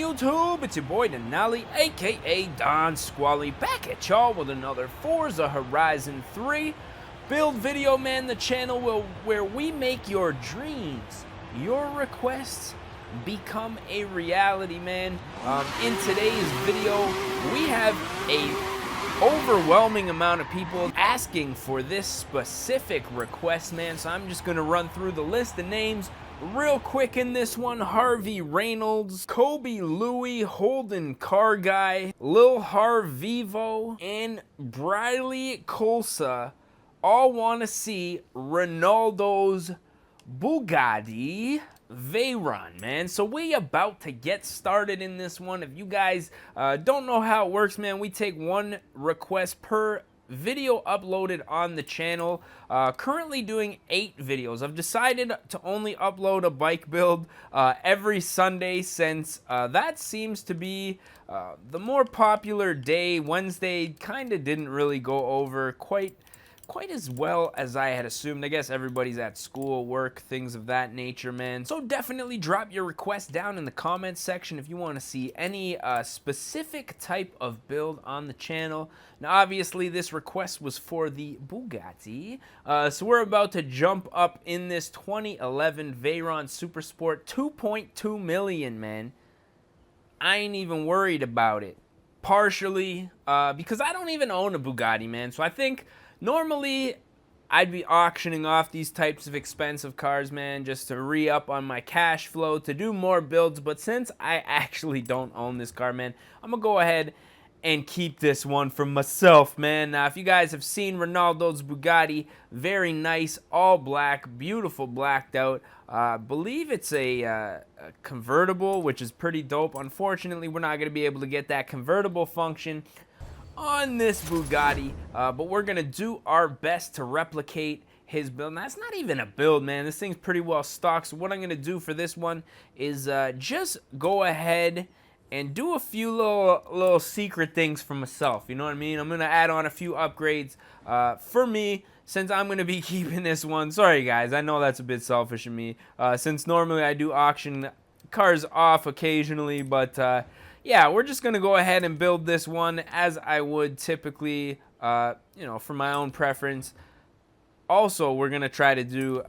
YouTube? It's your boy Denali, aka Don Squally, back at y'all with another Forza Horizon 3 build video, man. The channel where we make your dreams, your requests become a reality, man. In today's video, we have a overwhelming amount of people asking for this specific request, man. So I'm just gonna run through the list of names real quick in this one. Harvey Reynolds, Kobe Louie, Holden Car Guy, Lil Harvivo, and Briley Colsa all want to see Ronaldo's Bugatti Veyron, man. So we about to get started in this one. If you guys don't know how it works, man, we take one request per video uploaded on the channel. Currently doing 8 videos. I've decided to only upload a bike build every Sunday since that seems to be the more popular day. Wednesday kind of didn't really go over quite as well as I had assumed. I guess everybody's at school, work, things of that nature, man. So definitely drop your request down in the comments section if you want to see any specific type of build on the channel. Now, obviously, this request was for the Bugatti. So we're about to jump up in this 2011 Veyron Super Sport, 2.2 million, man. I ain't even worried about it. Partially because I don't even own a Bugatti, man. So I think normally I'd be auctioning off these types of expensive cars, man, just to re-up on my cash flow, to do more builds. But since I actually don't own this car, man, I'm going to go ahead and keep this one for myself, man. Now, if you guys have seen Ronaldo's Bugatti, very nice, all black, beautiful blacked out. I believe it's a convertible, which is pretty dope. Unfortunately, we're not going to be able to get that convertible function on this Bugatti, but we're gonna do our best to replicate his build. And that's not even a build, man. This thing's pretty well stocked. So what I'm gonna do for this one is just go ahead and do a few little secret things for myself. You know what I mean? I'm gonna add on a few upgrades for me, since I'm gonna be keeping this one. Sorry guys, I know that's a bit selfish of me, since normally I do auction cars off occasionally, but yeah, we're just going to go ahead and build this one as I would typically, you know, for my own preference. Also, we're going to try to do,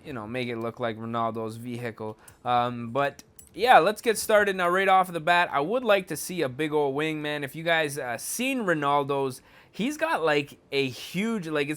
you know, make it look like Ronaldo's vehicle. But yeah, let's get started now. Right off of the bat, I would like to see a big old wing, man. If you guys seen Ronaldo's, he's got like a huge, like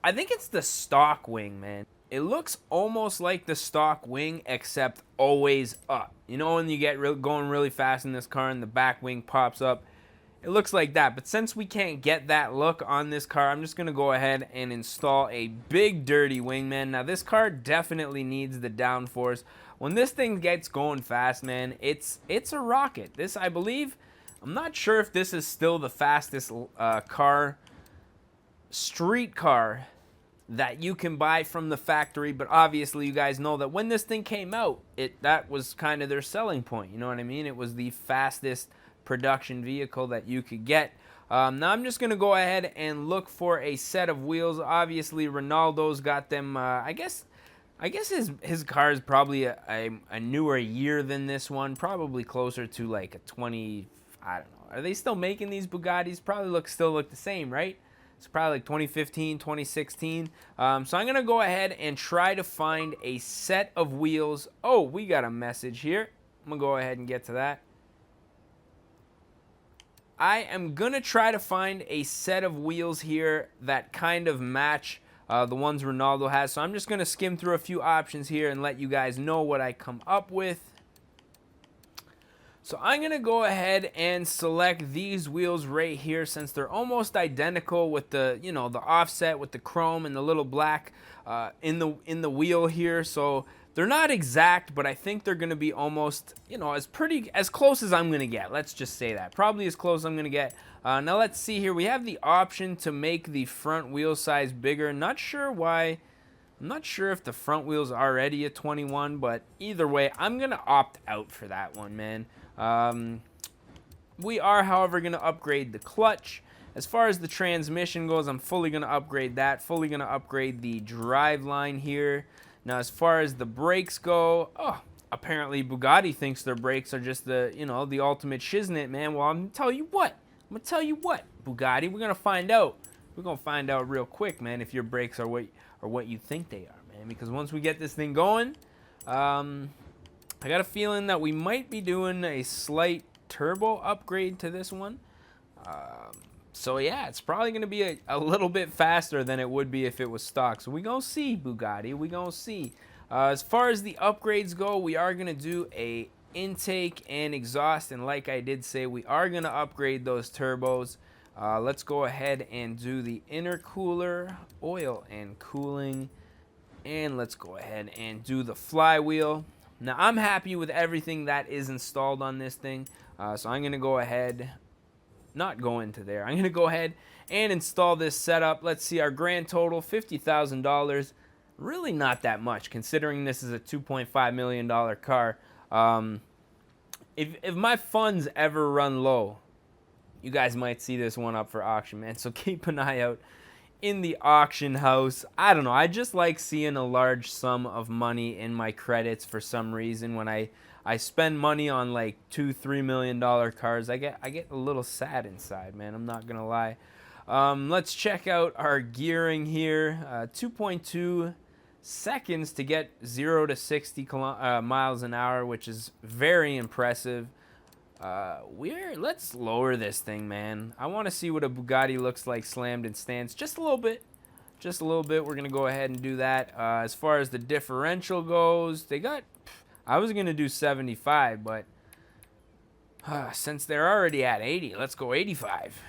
I think it's the stock wing, man. It looks almost like the stock wing, except always up. You know, when you get going really fast in this car and the back wing pops up, it looks like that. But since we can't get that look on this car, I'm just going to go ahead and install a big dirty wing, man. Now, this car definitely needs the downforce. When this thing gets going fast, man, it's a rocket. This, I believe, I'm not sure if this is still the fastest street car that you can buy from the factory, but obviously you guys know that when this thing came out, that was kind of their selling point. You know what I mean? It was the fastest production vehicle that you could get. Now I'm just gonna go ahead and look for a set of wheels. Obviously Ronaldo's got them. I guess his car is probably a newer year than this one, probably closer to like a 20. I don't know. Are they still making these Bugattis? Probably still look the same, right? It's probably like 2015, 2016. So I'm going to go ahead and try to find a set of wheels. Oh, we got a message here. I'm going to go ahead and get to that. I am going to try to find a set of wheels here that kind of match the ones Ronaldo has. So I'm just going to skim through a few options here and let you guys know what I come up with. So I'm going to go ahead and select these wheels right here, since they're almost identical with the, you know, the offset with the chrome and the little black in the wheel here. So they're not exact, but I think they're going to be almost, you know, as close as I'm going to get. Let's just say that. Probably as close as I'm going to get. Now let's see here. We have the option to make the front wheel size bigger. Not sure why. I'm not sure if the front wheel's already a 21, but either way, I'm going to opt out for that one, man. We are, however, going to upgrade the clutch. As far as the transmission goes, I'm fully going to upgrade that. Fully going to upgrade the drive line here. Now, as far as the brakes go, apparently Bugatti thinks their brakes are just the, the ultimate shiznit, man. Well, I'm gonna tell you what, Bugatti, we're gonna find out. We're gonna find out real quick, man, if your brakes are what you think they are, man. Because once we get this thing going, I got a feeling that we might be doing a slight turbo upgrade to this one. So yeah, it's probably gonna be a little bit faster than it would be if it was stock. So we gonna see, Bugatti. We gonna see. As far as the upgrades go, we are going to do a intake and exhaust, and like I did say, we are going to upgrade those turbos. Let's go ahead and do the intercooler, oil and cooling, and let's go ahead and do the flywheel. Now, I'm happy with everything that is installed on this thing, so I'm going to go ahead, not go into there, I'm going to go ahead and install this setup. Let's see, our grand total, $50,000. Really not that much, considering this is a $2.5 million car. If my funds ever run low, you guys might see this one up for auction, man. So keep an eye out in the auction house. I don't know. I just like seeing a large sum of money in my credits for some reason. When I spend money on like $2-3 million cars, I get a little sad inside, man. I'm not gonna lie. Let's check out our gearing here. 2.2 seconds to get 0 to 60 miles an hour, which is very impressive. Let's lower this thing, man. I want to see what a Bugatti looks like slammed in stance. Just a little bit. We're gonna go ahead and do that. As far as the differential goes, I was gonna do 75, but since they're already at 80, let's go 85.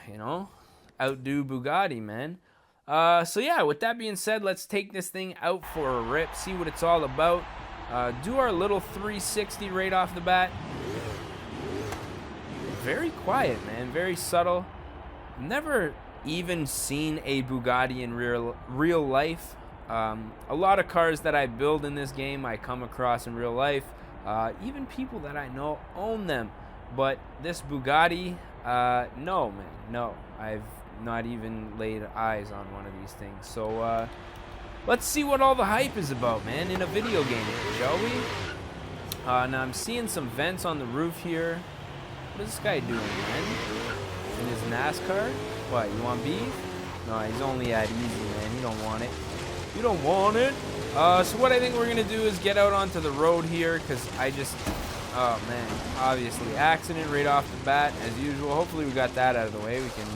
Outdo Bugatti, man. So yeah, with that being said, let's take this thing out for a rip, see what it's all about. Do our little 360 right off the bat. Very quiet, man, very subtle. Never even seen a Bugatti in real life. A lot of cars that I build in this game I come across in real life. Even people that I know own them. But this Bugatti, no, man, no. I've not even laid eyes on one of these things. So let's see what all the hype is about, man, in a video game, shall we? Now I'm seeing some vents on the roof here. What is this guy doing, man? In his NASCAR? What, you want beef? No, he's only at easy, man. You don't want it. You don't want it. So what I think we're gonna do is get out onto the road here, because oh man, obviously accident right off the bat as usual. Hopefully we got that out of the way. We can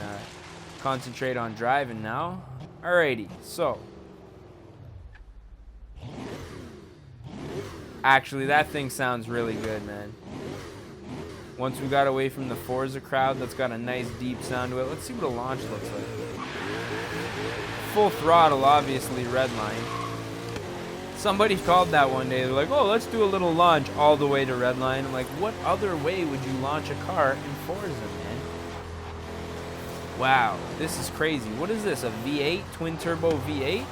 concentrate on driving now. Alrighty, so actually that thing sounds really good, man. Once we got away from the Forza crowd that's got a nice deep sound to it, let's see what a launch looks like. Full throttle, obviously red line. Somebody called that one day. They're like, oh, let's do a little launch all the way to red line. I'm like, what other way would you launch a car in Forza, man? Wow, this is crazy. What is this, a V8, twin turbo V8?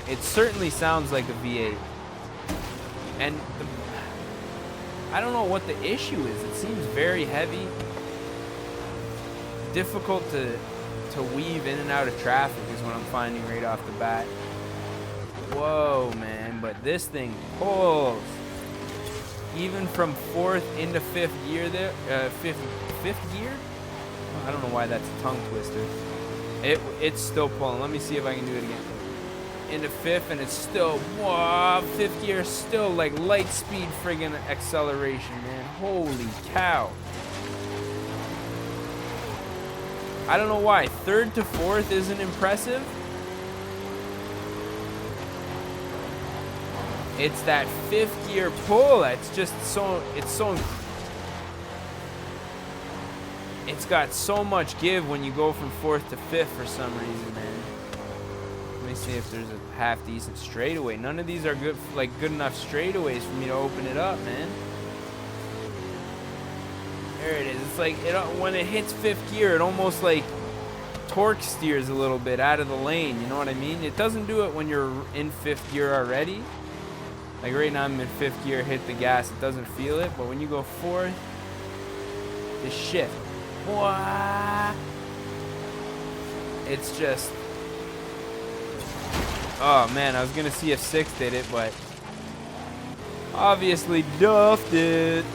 It certainly sounds like a V8. And I don't know what the issue is. It seems very heavy. Difficult to weave in and out of traffic is what I'm finding right off the bat. Whoa, man, but this thing pulls. Even from 4th into 5th gear there, 5th gear? I don't know why that's a tongue twister. It's still pulling. Let me see if I can do it again. Into 5th, and it's still, whoa, 5th gear, still like light speed friggin' acceleration, man. Holy cow. I don't know why. 3rd to 4th isn't impressive. It's that 5th gear pull that's just it's got so much give when you go from 4th to 5th for some reason, man. Let me see if there's a half decent straightaway. None of these are good enough straightaways for me to open it up, man. There it is. It's like when it hits 5th gear, it almost like torque steers a little bit out of the lane. You know what I mean? It doesn't do it when you're in 5th gear already. Like right now I'm in 5th gear, hit the gas, it doesn't feel it. But when you go 4th, the shift. What? It's just... Oh man, I was gonna see if 6 did it, but Obviously duffed it.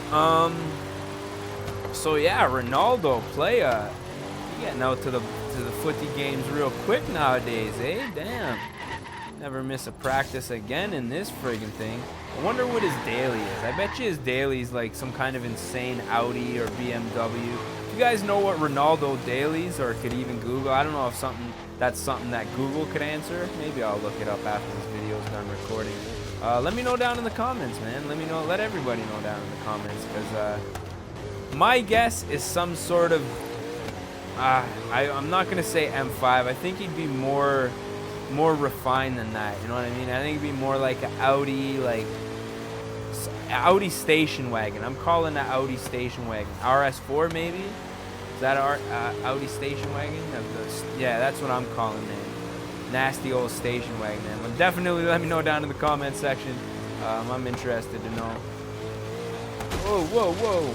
So yeah, Ronaldo playa. He getting out to the footy games real quick nowadays, eh? Damn. Never miss a practice again in this friggin' thing. I wonder what his daily is. I bet you his daily is like some kind of insane Audi or BMW. If you guys know what Ronaldo dailies, or could even Google, I don't know if that's something that Google could answer. Maybe I'll look it up after this video is done recording. Let me know down in the comments, man. Let everybody know down in the comments, because my guess is some sort of, I'm not gonna say M5. I think he'd be more refined than that. You know what I mean? I think it'd be more like an Audi, like Audi station wagon. I'm calling that Audi station wagon. RS4 maybe? Is that our Audi station wagon? Yeah, that's what I'm calling it. Nasty old station wagon, man. But definitely let me know down in the comment section. I'm interested to know. Whoa, whoa, whoa.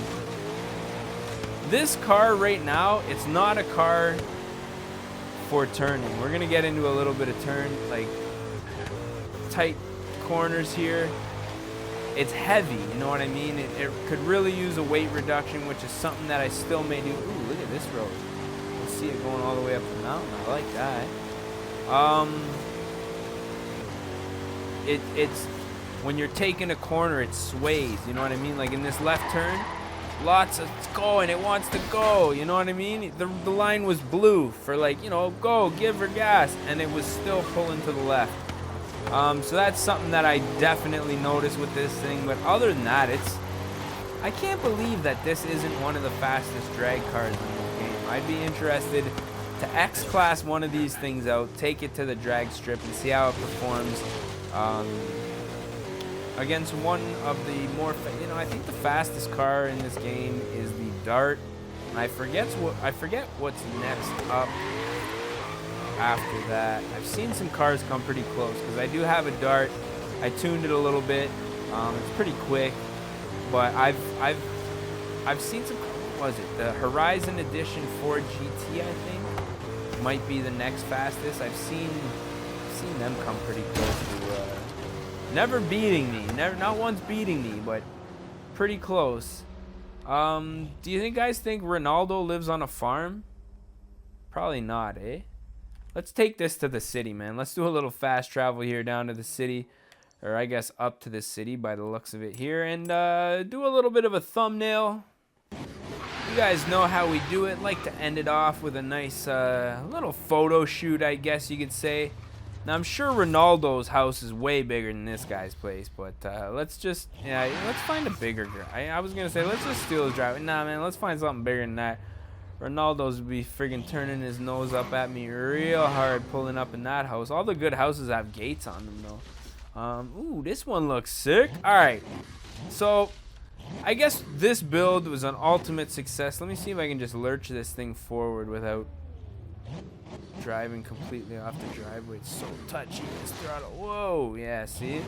This car right now, it's not a car for turning. We're gonna get into a little bit of turn, like tight corners here. It's heavy, you know what I mean? It could really use a weight reduction, which is something that I still may do. Ooh, look at this road. You see it going all the way up the mountain. I like that. It's when you're taking a corner, it sways, you know what I mean? Like in this left turn, it's going, it wants to go, you know what I mean? The line was blue for, like, you know, go, give her gas, and it was still pulling to the left. So that's something that I definitely noticed with this thing. But other than that, I can't believe that this isn't one of the fastest drag cars in this game. I'd be interested to X-Class one of these things out, take it to the drag strip, and see how it performs against one of the more, you know, I think the fastest car in this game is the Dart. I forget what's next up after that. I've seen some cars come pretty close, because I do have a Dart. I tuned it a little bit. It's pretty quick, but I've seen some. What was it? The Horizon Edition 4 GT, I think, might be the next fastest. I've seen them come pretty close to. Never beating me. Not once beating me, but pretty close. Do you guys think Ronaldo lives on a farm? Probably not, eh? Let's take this to the city, man. Let's do a little fast travel here down to the city, or I guess up to the city by the looks of it here, and do a little bit of a thumbnail. You guys know how we do it. Like to end it off with a nice little photo shoot, I guess you could say. Now, I'm sure Ronaldo's house is way bigger than this guy's place, but let's find a bigger guy. I was going to say, let's just steal his driveway. Nah, man, let's find something bigger than that. Ronaldo's be friggin' turning his nose up at me real hard pulling up in that house. All the good houses have gates on them, though. Ooh, this one looks sick. All right, so I guess this build was an ultimate success. Let me see if I can just lurch this thing forward without driving completely off the driveway. It's so touchy, this throttle. Whoa, yeah, see?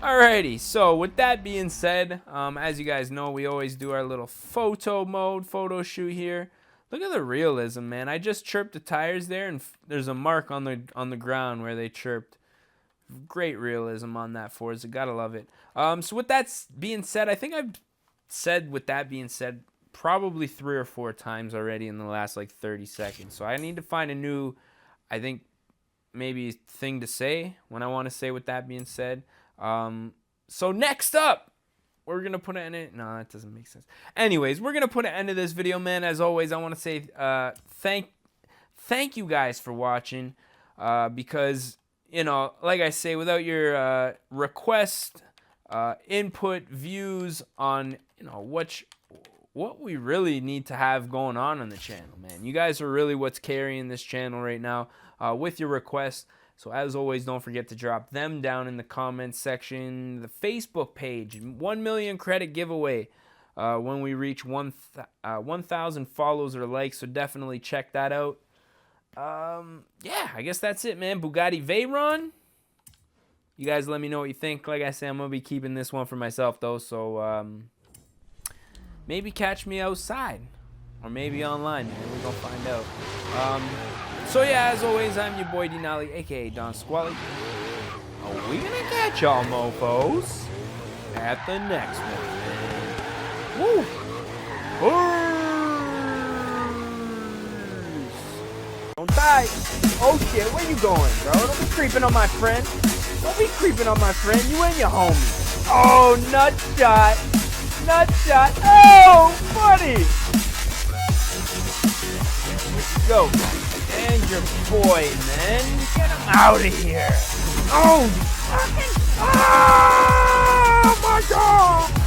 Alrighty, so with that being said, as you guys know, we always do our little photo shoot here. Look at the realism, man. I just chirped the tires there, and there's a mark on the ground where they chirped. Great realism on that Forza. Gotta love it. So with that being said, I think I've said with that being said probably 3 or 4 times already in the last like 30 seconds. So I need to find a new, I think, maybe thing to say when I want to say with that being said. So next up, we're going to put an end. No, that doesn't make sense. Anyways, we're going to put an end to this video, man. As always, I want to say thank you guys for watching, because, you know, like I say, without your request, input, views on, you know, what we really need to have going on the channel, man. You guys are really what's carrying this channel right now, with your requests. So as always, don't forget to drop them down in the comments section. The Facebook page, 1 million credit giveaway when we reach 1,000 follows or likes. So definitely check that out. Yeah, I guess that's it, man. Bugatti Veyron. You guys let me know what you think. Like I said, I'm going to be keeping this one for myself, though. So maybe catch me outside. Or maybe online, man. We're going to find out. So yeah, as always, I'm your boy Denali, aka Don Squally. Are we gonna catch y'all mofos? at the next one, man. Woo! Don't die. Oh shit, where you going, bro? Don't be creeping on my friend. Don't be creeping on my friend. You and your homie. Oh, nut shot. Nut shot. Oh, buddy. Go. And your boy, man. Get him out of here. Oh, you fucking. Oh, my God.